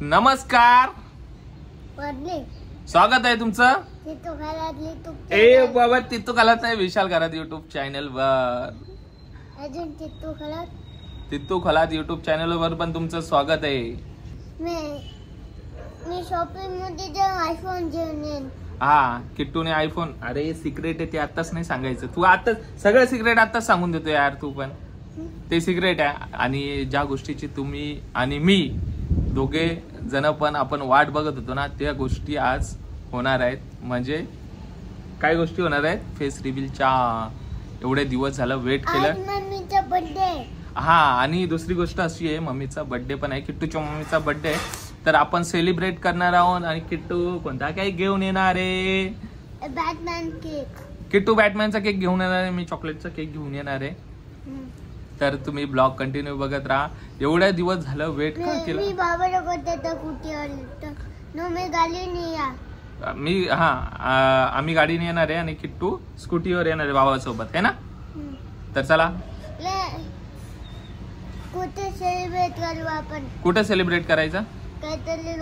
नमस्कार, स्वागत आहे तुमचं ए बाबा तितू खालात नाही विशाल घरात युट्यूब चॅनल वर. अजून तितू खलात युट्यूब चॅनल वर पण तुमचं स्वागत आहे. मी शॉपिंग मध्ये जाऊन आयफोन घेऊन येईन. हा किट्टूने आयफोन. अरे सिक्रेट आहे ते आताच नाही सांगायचं. तू आता सगळं सिक्रेट आताच सांगून देतो यार. तू पण ते सिक्रेट आहे. आणि ज्या गोष्टीची तुम्ही आणि मी दोघे जण पण आपण वाट बघत होतो ना त्या गोष्टी आज होणार आहेत. म्हणजे काय गोष्टी होणार आहेत? फेस रिव्हीलच्या एवढे दिवस झालं वेट केलं. मम्मीचा बर्थडे. हा आणि दुसरी गोष्ट अशी आहे मम्मीचा बर्थडे पण आहे. किट्टूच्या मम्मीचा बर्थडे तर आपण सेलिब्रेट करणार आहोत. आणि किट्टू कोणता केक घेऊन येणार आहे? Batman cake. किट्टू बॅटमॅनचा केक घेऊन येणार आहे. मी चॉकलेटचा केक घेऊन येणार आहे. तर तुम्ही ब्लॉग कंटिन्यू बघत राहा. एवढ्या दिवस झालं वेट का केलं? मी बाबाला बोलते कुठे नो मी गाडी नाही या. आम्ही गाडीने येणार आहे आणि किट्टू स्कूटीवर येणार आहे बाबासोबत है ना. तर चला कुठे सेलिब्रेट करू आपण? कुठे सेलिब्रेट करायचं? काहीतरी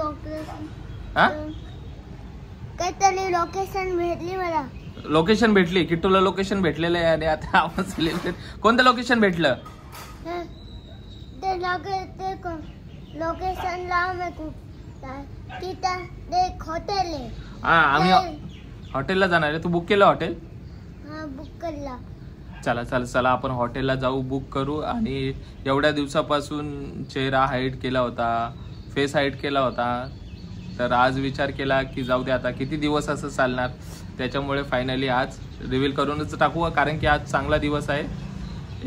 लोकेशन. भेटली मला. लोकेशन भेटली? किट्टूला लोकेशन भेटलेलं आहे. आणि आता आपण सेलिब्रेट कोणतं लोकेशन भेटलं? ते लोकेशन लाव तिथं एक हॉटेल आहे. आम्ही हॉटेलला जाणार आहे. तू बुक केलं हॉटेल? हा बुक केला. चला आपण हॉटेलला जाऊ, बुक करू. आणि एवढ्या दिवसापासून चेहरा हाईड केला होता, फेस हाईड केला होता. तर आज विचार केला की जाऊ दे आता किती दिवस असं चालणार. त्याच्यामुळे फायनली आज रिव्हील करूनच टाकू. कारण की आज चांगला दिवस आहे.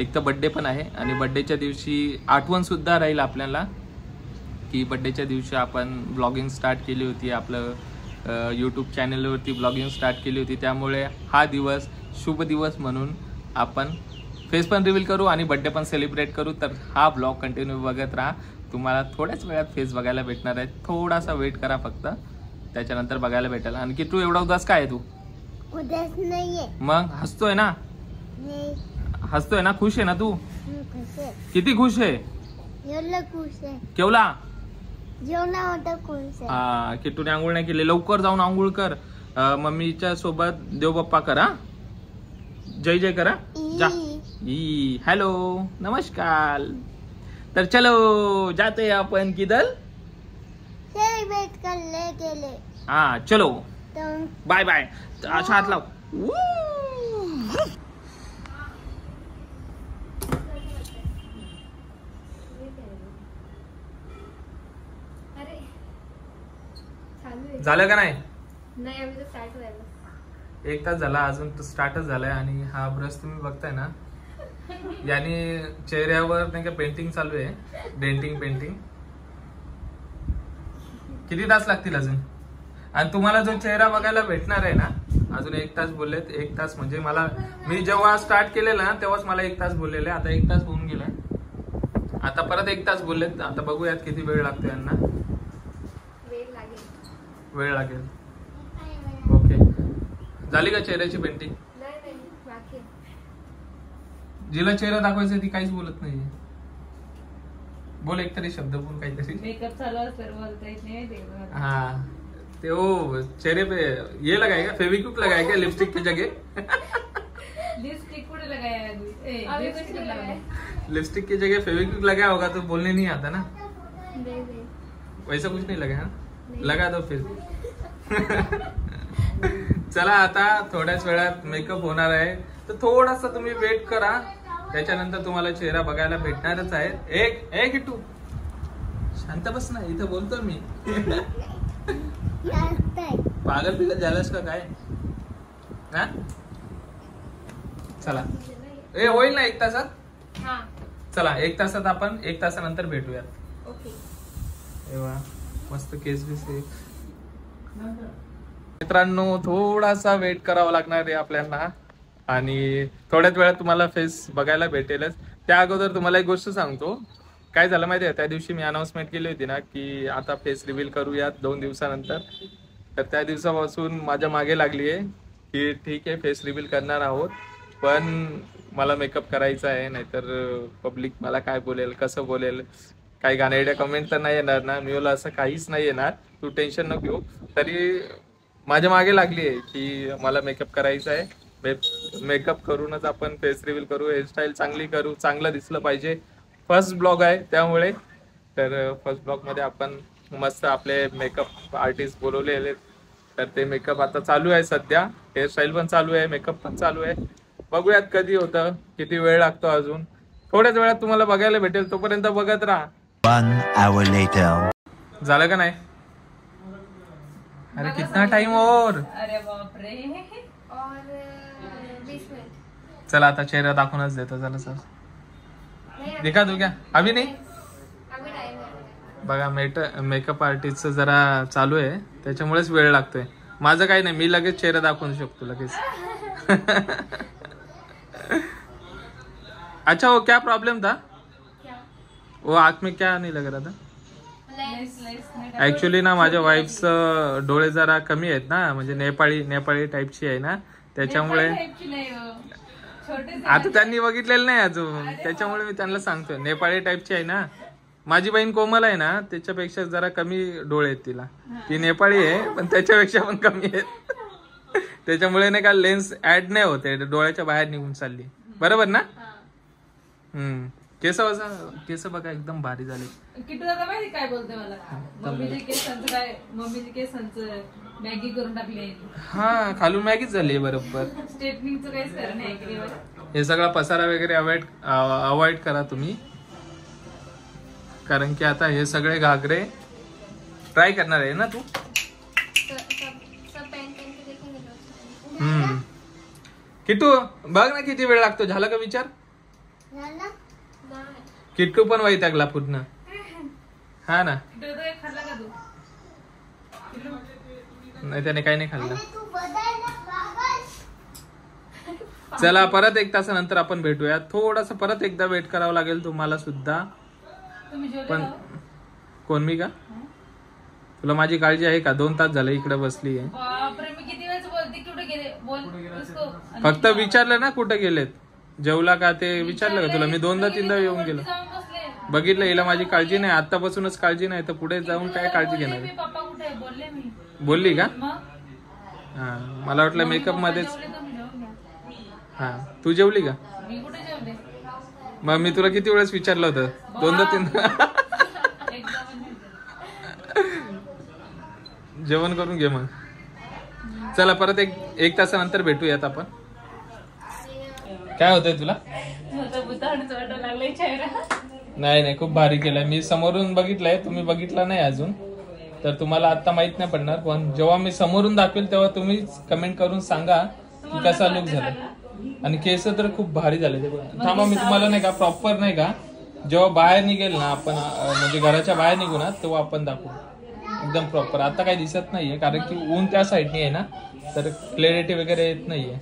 एक तर बड्डे पण आहे आणि बड्डेच्या दिवशी आठवण सुद्धा राहील आपल्याला की बड्डेच्या दिवशी आपण ब्लॉगिंग स्टार्ट केली होती. आपलं यूट्यूब चॅनलवरती ब्लॉगिंग स्टार्ट केली होती. त्यामुळे हा दिवस शुभ दिवस म्हणून आपण फेस पण रिव्हील करू आणि बड्डे पण सेलिब्रेट करू. तर हा ब्लॉग कंटिन्यू बघत राहा. तुम्हाला थोड्याच वेळात फेस बघायला भेटणार आहे. थोडासा वेट करा फक्त, त्याच्यानंतर बघायला भेटेल. आणखी तू एवढा उदास काय आहे? तू उदास नाहीये. मग हसतोय ना? हसतोय ना? खुश आहे ना तू? किती खुश आहे? खुश आहे. केवला जेवणा होता खुश आहे. हा किट्टूने आंघोळ नाही केली. लवकर जाऊन आंघोळ कर. मम्मीच्या सोबत देव बाप्पा करा. जय जय करा. जा. हॅलो नमस्कार. तर चलो जाते आपण किधर? सेलिब्रेट करने के लिए. हाँ चलो बाय बाय. अच्छा हाथ लाव. झालं का नाही? नाही अभी तो स्टार्ट व्हायला 1 तास झाला. अजून तो स्टार्टच झालाय. आणि हा ब्रश तुम्ही बघताय ना, याने चेहऱ्यावर नाही का पेंटिंग चालू आहे. Denting painting. किती तास लागतील अजून? आणि तुम्हाला जो चेहरा बघायला भेटणार आहे ना, अजून 1 तास बोललेत. 1 तास म्हणजे मी जेव्हा स्टार्ट केलेलं ना तेव्हाच मला 1 तास बोललेले. आता 1 तास होऊन गेलाय. आता परत 1 तास बोललेत. आता बघूयात किती वेळ लागतो यांना. वेळ लागेल. ओके झाली का चेहऱ्याची पेंटिंग? जिला चेहरा दाखवायचा ती काहीच बोलत नाही. बोल एक तरी शब्द बोल काहीतरी. मेकअप चालू असतं बोलता येत नाही. हाँ ते वो चेहरे पे ये लगाएगा, फेविक्विक लगाएगा लिपस्टिक की जगह. लिपस्टिक कुछ लगाया अभी कुछ नहीं लगाया. लिपस्टिक की जगह फेविक्विक लगाया होगा तो बोलने नहीं आता ना. नहीं. वैसा कुछ नहीं लगाया. लगा दो फिर. चला आता थोड्याच वेळात मेकअप होणार आहे. तर थोडासा तुम्ही वेट करा. त्याच्यानंतर तुम्हाला चेहरा बघायला भेटणारच आहे. एक किट्टू शांत बस ना, इथं बोलतो मी. पागल बिगल झालंस का काय? हा चला होईल ना 1 तासात. चला 1 तासात आपण 1 तासानंतर भेटूयात. ओके मस्त केस बिस. मित्रांनो थोडासा वेट करावा लागणार आहे आपल्याला. आणि थोड्याच वेळात तुम्हाला फेस बघायला भेटेलच. त्या अगोदर तुम्हाला एक गोष्ट सांगतो. काय झालं माहिती आहे, त्या दिवशी मी अनाउन्समेंट केली होती ना की आता फेस रिव्हील करूयात 2 दिवसानंतर. तर त्या दिवसापासून माझ्या मागे लागली आहे की ठीक आहे फेस रिव्हील करणार आहोत, पण मला मेकअप करायचा आहे, नाहीतर पब्लिक मला काय बोलेल कसं बोलेल. काही घाणेरड्या कमेंट तर नाही येणार ना? मी बोला असं काहीच नाही येणार, तू टेन्शन नको घेऊ. तरी माझ्या मागे लागली आहे की मला मेकअप करायचा आहे, मेकअप करूनच आपण फेस रिव्हील करू, हेअरस्टाईल चांगली करू, चांगलं दिसलं पाहिजे. फर्स्ट ब्लॉग आहे त्यामुळे. तर फर्स्ट ब्लॉगमध्ये आपण मस्त आपले मेकअप आर्टिस्ट बोलवलेले, तर ते मेकअप आता चालू आहे सध्या. हेअरस्टाईल पण चालू आहे, मेकअप पण चालू आहे. बघूयात कधी होतं, किती वेळ लागतो अजून. थोड्याच वेळात तुम्हाला बघायला भेटेल, तोपर्यंत बघत राहा. 1 hour later. झालं का नाही? अरे कितना टाइम और? अरे बापरे. और 20 मिनट. चला आता चेहरा दाखवूनच देतो. चला सर नहीं, दिखा दू क्या? अभी नाही. अभी टाइम है. बघा मेकअप आर्टिस्टचं जरा चालू आहे, त्याच्यामुळेच वेळ लागतोय. माझं काही नाही, मी लगेच चेहरा दाखवू शकतो लगेच. अच्छा वो क्या प्रॉब्लम था? क्या? वो आँख में क्या नहीं लग रहा था? लेंस. ऍक्च्युली ना माझ्या वाईफच डोळे जरा कमी आहेत ना, म्हणजे नेपाळी टाईपची आहे ना, त्याच्यामुळे आता त्यांनी बघितलेलं नाही अजून, त्याच्यामुळे मी त्यांना सांगतोय. नेपाळी टाईपची आहे ना, माझी बहीण कोमल आहे ना, त्याच्यापेक्षा जरा कमी डोळे आहेत तिला. ती नेपाळी आहे पण त्याच्यापेक्षा पण कमी आहेत. त्याच्यामुळे नाही का लेन्स ऍड नाही होते, डोळ्याच्या बाहेर निघून चालली. बरोबर ना? केस बघा एकदम भारी झाले. किटू दादा माहिती काय बोलते मला, मम्मीचे केसांचं मॅगी करून टाकली. हा, खालून मॅगीच झाली बरोबर. स्ट्रेटनिंगचं काहीच करणं आहे की नाही. हे सगळा पसारा वगैरे अवॉइड करा तुम्ही, कारण की आता हे सगळे घागरे ट्राय करणार आहे ना तू. सब पहन के देखेंगे. किट्टू बघ ना किती वेळ लागतो. झाला का विचार? झालं? किट्टू पण वैतागला पूर्ण. हा ना, किटू दादा खाल्ला का तू? नाही त्याने काही नाही खाल्लं. तू बदल ना पागल. चला परत 1 तासानंतर आपण भेटूया. थोडासा परत एकदा वेट करावं लागेल तुम्हाला सुद्धा. तुम्ही जेवले पण का? कोण मी का? तुला माझी काळजी आहे का? 2 तास झाले इकडे बसली आहे. बापरे, मी किती वेळच बोलते कुठे गेले बोल उसको. फक्त विचारलं ना कुठे गेलेत, जेवला का ते विचारलं का तुला? मी 2दा-3दा येऊन गेलो. जाऊन बसले. बघितलं, हिला माझी काळजी नाही, आतापासूनच काळजी नाही तर पुढे जाऊन काय काळजी घेणार मी आहे? पप्पा कुठे बोलले मी. बोलली का? मग हा, मला वाटलं मेकअप मध्येच. जेवले तुम्ही जेवून घ्या. हा, तू जेवली का? मी कुठे जेवले? मग मी तुला किती वेळेस विचारलं होतं? 2दा-3दा. एकदा पण नाही. जेवण करून घे मग. चला परत एक तासानंतर भेटूयात आपण. काय होतंय तुला? माझा भुतावरच वाटायला लागलाय चेहरा. नाही खूप भारी केलंय. मी समोरून बघितलंय, तुम्ही बघितला नाही अजून, तर तुम्हाला आता माहित नाही पडणार. पण जेव्हा मी समोरून दाखवेल तेव्हा तुम्ही कमेंट करून सांगा की कसा लुक झाला. आणि केस तर खूप भारी झाले. थांबा, मी तुम्हाला नाही का प्रॉपर नाही का जेव्हा बाहेर निघेल ना आपण, म्हणजे घराच्या बाहेर निघू ना, तेव्हा आपण दाखवू एकदम प्रॉपर. आता काही दिसत नाहीये कारण की ऊन त्या साईडनी आहे ना, तर क्लॅरिटी वगैरे येत नाहीये.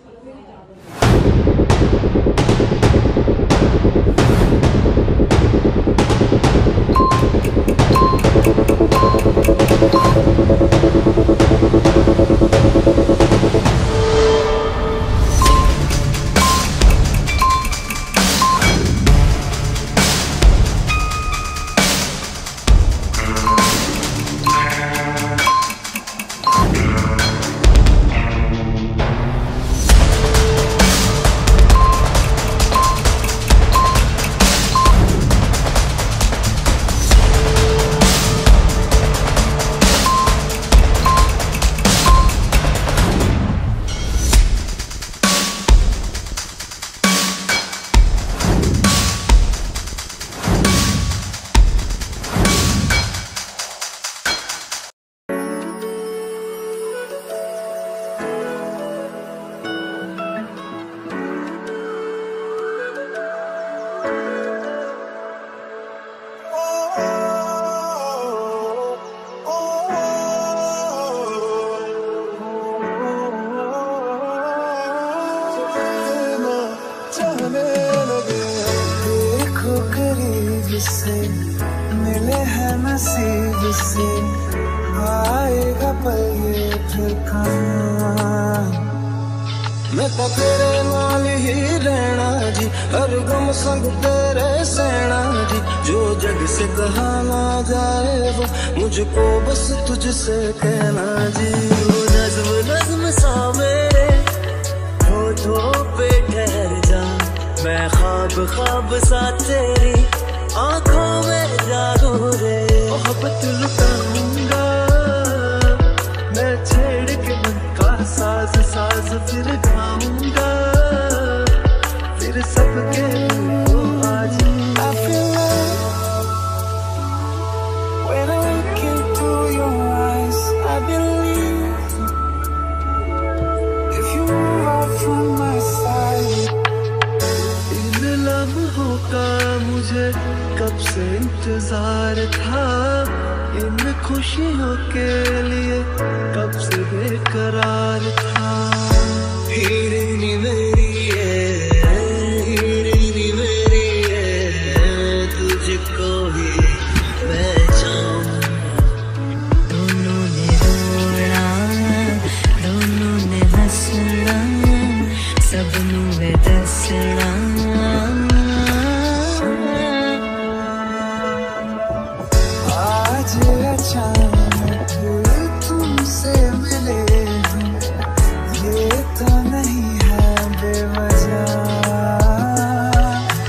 जिससे मिले हैं नसीब से आएगा पल ये फिर कहाँ मैं तो तेरे नाल ही रहना जी, हर गम संग तेरे सहना जी। जो जग से कहा ना जाए वो मुझको बस तुझसे कहना जी। वो नज्म नज्म सा मेरे होठों पे ठहर जा, मैं ख्वाब ख्वाब सा तेरी आंखों में जागू रे। मोहब्बत लुटाऊंगा मैं छेड़ के मन का साज साज, फिर गाऊंगा फिर सबके को आज। I feel love when I look into your eyes. I believe if you move out from my side. In लम्हों का मुझे कब से इंतजार था, इन खुशियों के लिए कब से बेकरार था। हीरे मेरी है तुझको ही मैं चाहूं। दोनों ने रोना दोनों ने हंसना, सबनू है दसना। आज अचानक तुमसे मिले हम, ये तो नहीं है बेवजह।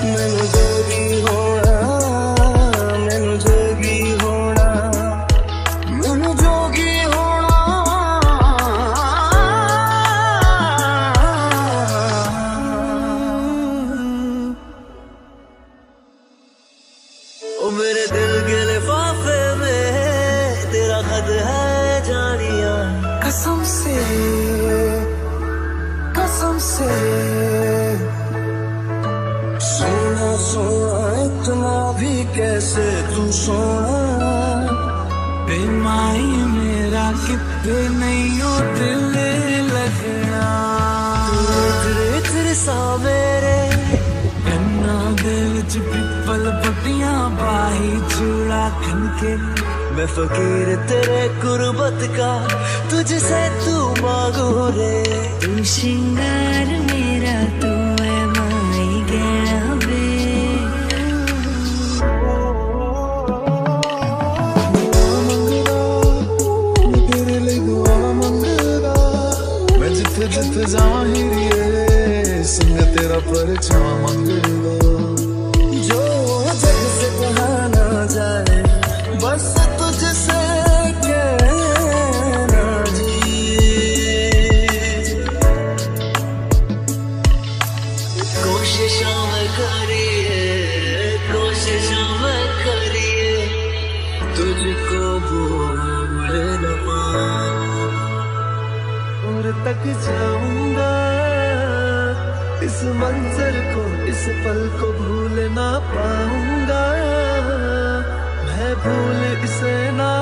मैनू जोगी होना, मैनू जोगी होना, मैनू जोगी होना। ओ मेरे दिल के लिफाफे में तेरा खत है जानिया। कसम से सोना सोना इतना भी कैसे तू सोना। बेमाई मेरा कितने नहीं हो दिल लगना। तेरे तेरे सा मेरे गन्ना दे विच पिपल पट्टियां बाही चूड़ा खनके। मैं फकीर तेरे गुरबत का तुझसे तू मांगू रे। तू श्रृंगार मेरा तू है माई गहना वे। तेरे लिए दुआ मंगदा, मैं जिथे जिथे जावां हीरिए संग तेरा परछावां मंगदा। जो जग से कहा ना जाए बस तुझसे कहना जी। कोशिशों में करिए, कोशिशों में करिए तुझको भूल न पाऊं। और तक जाऊंगा इस मंजर को, इस पल को भूल ना पाऊंगा। मैं भूल इसे ना